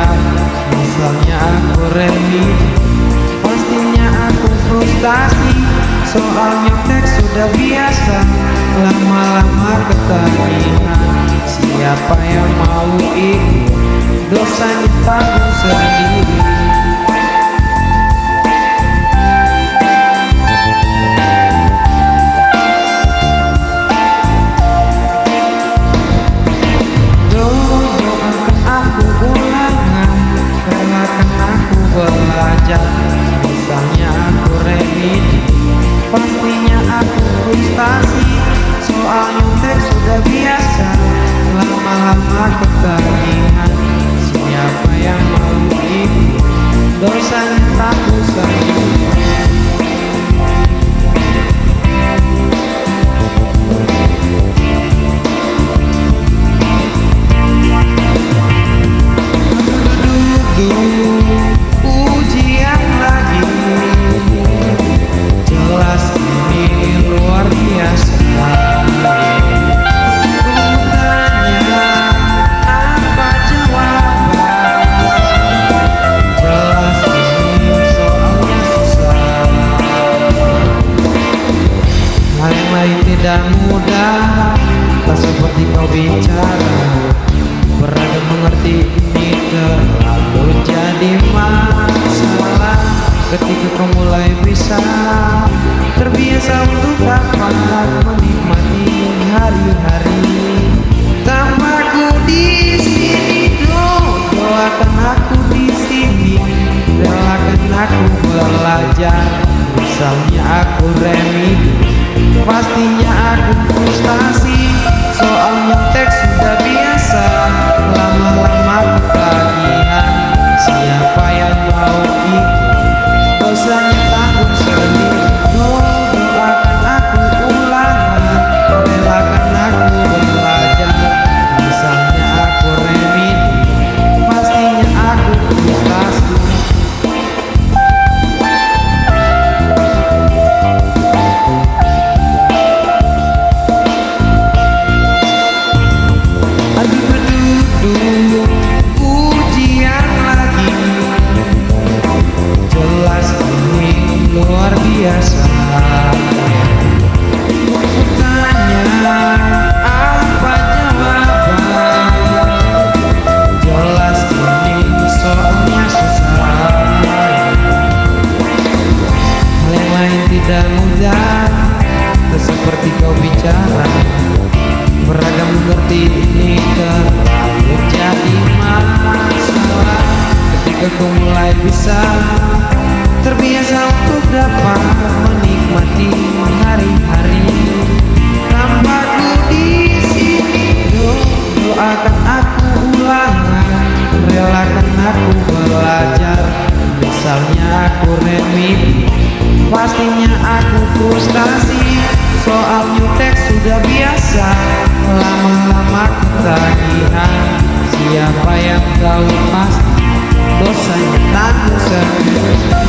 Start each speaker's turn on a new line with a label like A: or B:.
A: belajar. Misalnya aku remi, pastinya aku frustasi. Soal nyontek sudah biasa, lama-lama ketagihan. Siapa yang mau ikut, dosanya tanggung sendiri. Misalnya aku remedi, pastinya aku frustasi. Soal nyontek sudah biasa, lama-lama ketagihan. Siapa yang mau ikut, dosanya tanggung sendiri. Ujian lagi, jelas ini luar biasa. Tanya apa jawaban, jelas ini soalnya susah. Hal yang lain tidak mudah, tak seperti kau bicara. Beragam mengerti ini terlalu jadi masalah. Ketika kau mulai bisa terbiasa untuk dapat menikmati hari-hari tanpaku di sini. Doakan aku di sini, relakan aku belajar. Misalnya aku remedi, pastinya aku frustasi. Soal nyontek sudah biasa, lama-lama ketagihan. Siapa yang mau ikut, dosanya tanggung sendiri. Doakan aku ulangan, relakan aku belajar. Misalnya aku remedi, pastinya aku frustasi. Ujian lagi, jelas ini luar biasa. Tanya apa jawaban, jelas ini soalnya susah. Hal yang lain tidak mudah, tak seperti kau bicara. Beragam mengerti ini terlalu jadi masalah. Ketika kau mulai bisa terbiasa untuk dapat menikmati hari-hari tanpaku di sini. Doakan aku ulangan, relakan aku belajar. Misalnya aku remedi, pastinya aku frustasi. Soal nyontek sudah biasa, lama-lama ketagihan. Siapa yang tahu pasti, dosanya tanggung sendiri.